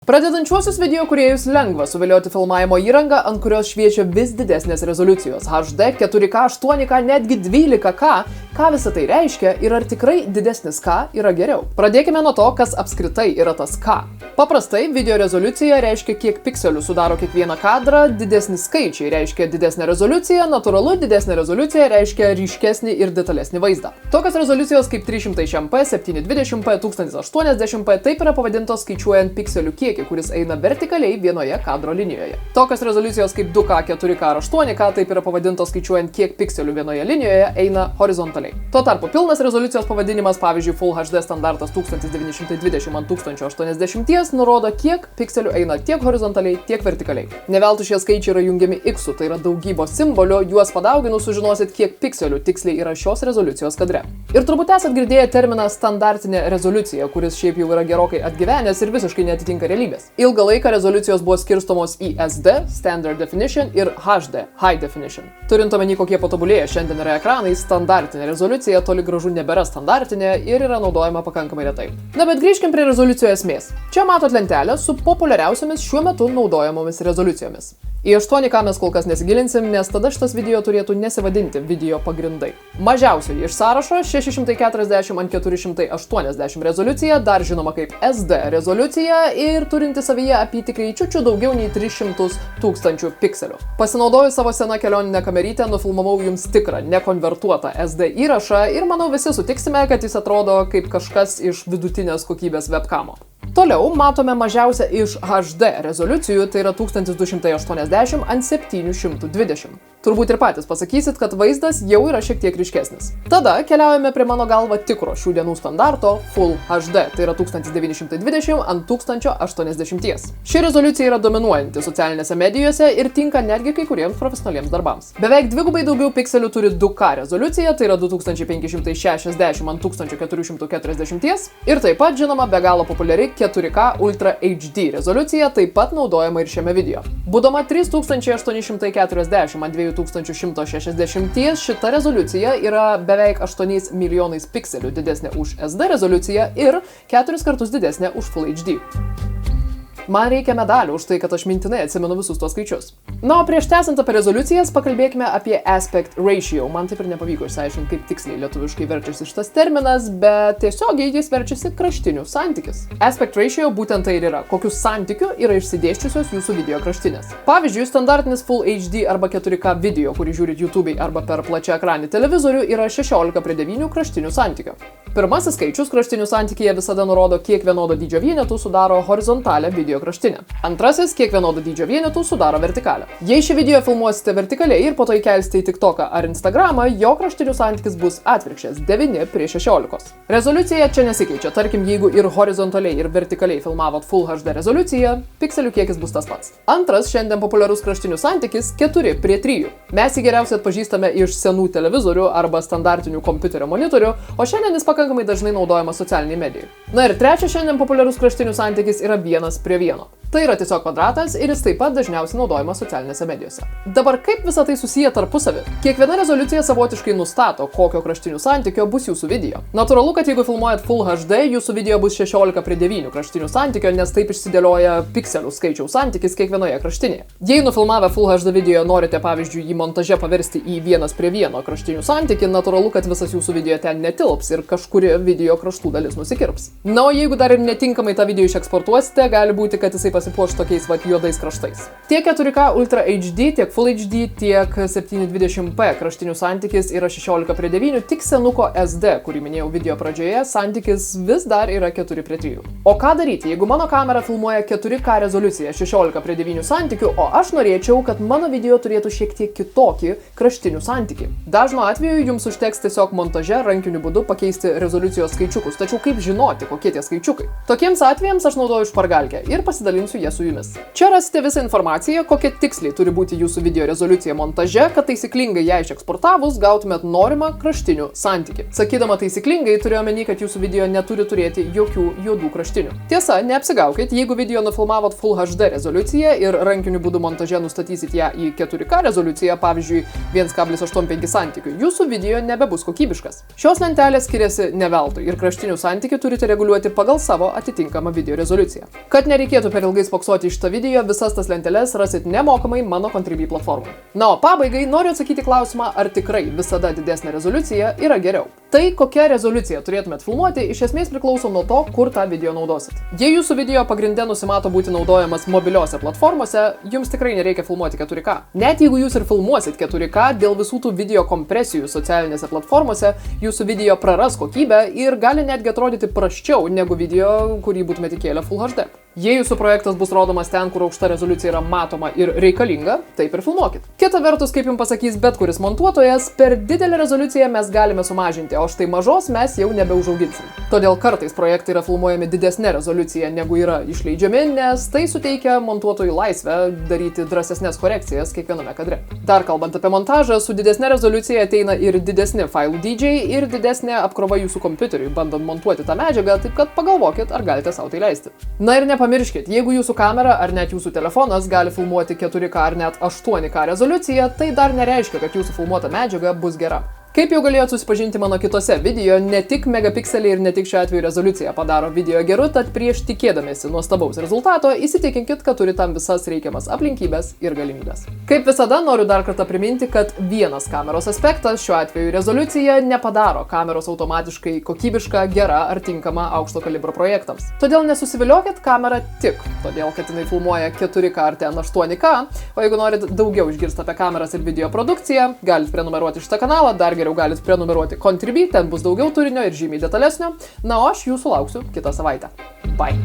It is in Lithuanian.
Pradedančiuosius video kūrėjus lengva suvilioti filmavimo įrangą, ant kurios šviečia vis didesnės rezoliucijos HD, 4K, 8K, netgi 12K. Ką visą tai reiškia ir ar tikrai didesnis K yra geriau? Pradėkime nuo to, kas apskritai yra tas K. Paprastai video rezoliucija reiškia, kiek pikselių sudaro kiekvieną kadrą, didesni skaičiai reiškia didesnę rezoliuciją, natūralu didesnė rezoliucija reiškia ryškesnį ir detalesnį vaizdą. Tokios rezoliucijos kaip 300p, 720p, 1080p taip yra pavadintos skaičiuojant pikselių kiekį, kuris eina vertikaliai vienoje kadro linijoje. Tokios rezoliucijos kaip 2K, 4K ar 8K taip yra pavadintos skaičiuojant, kiek pikselių vienoje linijoje eina horizontaliai. Tuo tarpu pilnas rezoliucijos pavadinimas, pavyzdžiui, Full HD standartas 1920 ant 1080 nurodo, kiek pikselių eina tiek horizontaliai, tiek vertikaliai. Ne veltui šie skaičiai yra jungiami X, tai yra daugybos simbolių, juos padauginus sužinosit, kiek pikselių tiksliai yra šios rezoliucijos kadre. Ir turbūt esat girdėję terminą standartinė rezoliucija, kuris šiaip jau yra gerokai atgyvenęs ir visiškai neatitinka realybės. Ilgą laiką rezoliucijos buvo skirstomos į SD, Standard Definition, ir HD, High Definition. Turint omeny, kokie patobulėję šiandien yra ekranai, standartinė rezoliucija toli gražu nebėra standartinė ir yra naudojama pakankamai retai. Na bet grįžkim prie rezoliucijų esmės. Čia matot lentelę su populiariausiamis šiuo metu naudojamomis rezoliucijomis. Į 8K mes kol kas nesigilinsim, nes tada šitas video turėtų nesivadinti video pagrindai. Mažiausioji iš sąrašo 640 ant 480 rezoliucija, dar žinoma kaip SD rezoliucija ir turinti savyje apytikriai čiučiu daugiau nei 300 000 pikselių. Pasinaudojus savo seną kelioninę kamerytę, nufilmavau jums tikrą, nekonvertuotą SD įrašą ir manau visi sutiksime, kad jis atrodo kaip kažkas iš vidutinės kokybės webkamo. Toliau matome mažiausią iš HD rezoliucijų, tai yra 1280 ant 720. Turbūt ir patys pasakysit, kad vaizdas jau yra šiek tiek ryškesnis. Tada keliaujame prie mano galva tikro šių dienų standarto Full HD, tai yra 1920 ant 1080. Ši rezoliucija yra dominuojanti socialinėse medijose ir tinka netgi kai kuriems profesionaliems darbams. Beveik dvigubai daugiau pikselių turi 2K rezoliucija, tai yra 2560 ant 1440 ir taip pat žinoma be galo populiari 4K Ultra HD rezoliucija, taip pat naudojama ir šiame video. Būdama 3840 ant 2160, šita rezoliucija yra beveik 8 milijonais pikselių didesnė už SD rezoliuciją ir 4 kartus didesnė už Full HD. Man reikia medalių už tai, kad aš mintinai atsimenu visus tuos skaičius. Na, o prieš tęsiant apie rezoliucijas, pakalbėkime apie aspect ratio. Man taip ir nepavyko išsiaiškinti, kaip tiksliai lietuviškai verčiasi šitas terminas, bet tiesiogiai jis verčiasi kraštinių santykis. Aspect ratio būtent tai ir yra, kokius santykių yra išsidėsčiusios jūsų video kraštinės. Pavyzdžiui, standartinis Full HD arba 4K video, kurį žiūrit YouTube'ai arba per plačią ekranį televizorių, yra 16:9 kraštinių santykių. Pirmasis skaičius kraštinių santykyje visada nurodo, kiek vienodo dydžio vienetų sudaro horizontalę video kraštinę. Antrasis, kiek vienodo dydžio vienetų sudaro vertikalę. Jei šį video filmuosite vertikaliai ir po to įkelsite į TikToką ar Instagramą, jo kraštinių santykis bus atvirkščias 9:16. Rezoliucija čia nesikeičia. Tarkim, jeigu ir horizontaliai ir vertikaliai filmavot Full HD rezoliuciją, pikselių kiekis bus tas pats. Antras šiandien populiarus kraštinių santykis 4:3. Mes jį geriausiai atpažįstame iš senų televizorių arba standartinių kompiuterio monitorių, o šiandien jis pakankamai dažnai naudojamas socialiniai medijai. Na ir trečias šiandien populiarus kraštinių santykis yra 1:1. Tai yra tiesiog kvadratas ir jis taip pat dažniausiai naudojamas socialinėse medijose. Dabar kaip visą tai susiję tarpusavį? Kiekviena rezoliucija savotiškai nustato, kokio kraštinių santykio bus jūsų video. Natūralu, kad jeigu filmuojat Full HD, jūsų video bus 16:9 kraštinių santykio, nes taip išsidėlioja pikselių skaičiaus santykis kiekvienoje kraštinėje. Jei nufilmavę Full HD video norite, pavyzdžiui, jį montaže paversti į 1:1 kraštinių santykį, natūralu, kad visas jūsų video ten netilps ir kažkuri video kraštų dalis nusikirps. Na, o jeigu dar ir netinkamai tą video išeksportuosite, gali būti, kad jisai pasipuoš tokiais juodais kraštais. Tiek 4K Ultra HD, tiek Full HD, tiek 720p kraštinių santykis yra 16:9, tik senuko SD, kurį minėjau video pradžioje, santykis vis dar yra 4:3. O ką daryti, jeigu mano kamera filmuoja 4K rezoliuciją 16:9 santykių, o aš norėčiau, kad mano video turėtų šiek tiek kitokį kraštinių santykį? Dažnu atveju jums užteks tiesiog montaže rankiniu būdu pakeisti rezoliucijos skaičiukus, tačiau kaip žinoti, kokie tie skaičiukai? Tokiems atvejams aš naudoju špargalkę ir pasidalinsiu ją su jumis. Čia rasite visą informaciją, kokia tiksliai turi būti jūsų video rezoliucija montaže, kad taisyklingai ją išeksportavus gautumėt norimą kraštinių santykį. Sakydama taisyklingai, turiu omeny, kad jūsų video neturi turėti jokių juodų kraštinių. Tiesa, neapsigaukit, jeigu video nufilmavot Full HD rezoliuciją ir rankiniu būdu montaže nustatysit ją į 4K rezoliuciją, pavyzdžiui, 1,85 santykių, jūsų video nebebus kokybiškas. Šios lentelės skiriasi ne veltui ir kraštinių santykių turite reguliuoti pagal savo atitinkamą video rezoliuciją. Kad nereikėtų per ilgai ilgai spoksoti iš šitą video, visas tas lenteles rasit nemokamai mano Contribui platformoje. Na, o pabaigai noriu atsakyti klausimą, ar tikrai visada didesnė rezoliucija yra geriau. Tai, kokią rezoliuciją turėtumėt filmuoti, iš esmės priklauso nuo to, kur tą video naudosit. Jei jūsų video pagrinde nusimato būti naudojamas mobiliose platformose, jums tikrai nereikia filmuoti 4K. Net jeigu jūs ir filmuosit 4K, dėl visų tų video kompresijų socialinėse platformose, jūsų video praras kokybę ir gali netgi atrodyti prasčiau negu video, kurį būtumėte įkėlę Full HD. Jei jūsų projektas bus rodomas ten, kur aukšta rezoliucija yra matoma ir reikalinga, taip ir filmuokit. Kita vertus, kaip jums pasakys bet kuris montuotojas, per didelę rezoliuciją mes galime sumažinti, o štai mažos mes jau nebeužauginsim. Todėl kartais projektai yra filmuojami didesnė rezoliucija negu yra išleidžiami, nes tai suteikia montuotojui laisvę daryti drąsesnės korekcijas kiekviename kadre. Dar kalbant apie montažą, su didesnė rezoliucija ateina ir didesni failų dydžiai ir didesnė apkrova jūsų kompiuteriui, bandant montuoti tą medžiagą, taip kad pagalvokit, ar galite sau tai leisti. Na ir nepamirškit, jeigu jūsų kamera ar net jūsų telefonas gali filmuoti 4K ar net 8K rezoliuciją, tai dar nereiškia, kad jūsų filmuota medžiaga bus gera. Kaip jau galėjot susipažinti mano kitose video, ne tik megapikseliai ir ne tik šiuo atveju rezoliucija padaro video geru, tad prieš tikėdamiesi nuostabaus rezultato įsitikinkit, kad turi tam visas reikiamas aplinkybės ir galimybės. Kaip visada noriu dar kartą priminti, kad vienas kameros aspektas, šiuo atveju rezoliucija, nepadaro kameros automatiškai kokybiška, gera ar tinkama aukšto kalibro projektams. Todėl nesusiviliokit kamerą tik, todėl kad jinai filmuoja 4K ar ten 8K, o jeigu norit daugiau išgirsti apie kameras ir video produkciją, galite prenumeruoti šitą kanalą, dar geriau galite prenumeruoti Contribui, ten bus daugiau turinio ir žymiai detalesnio. Na, o aš jūsų lauksiu kitą savaitę. Bye!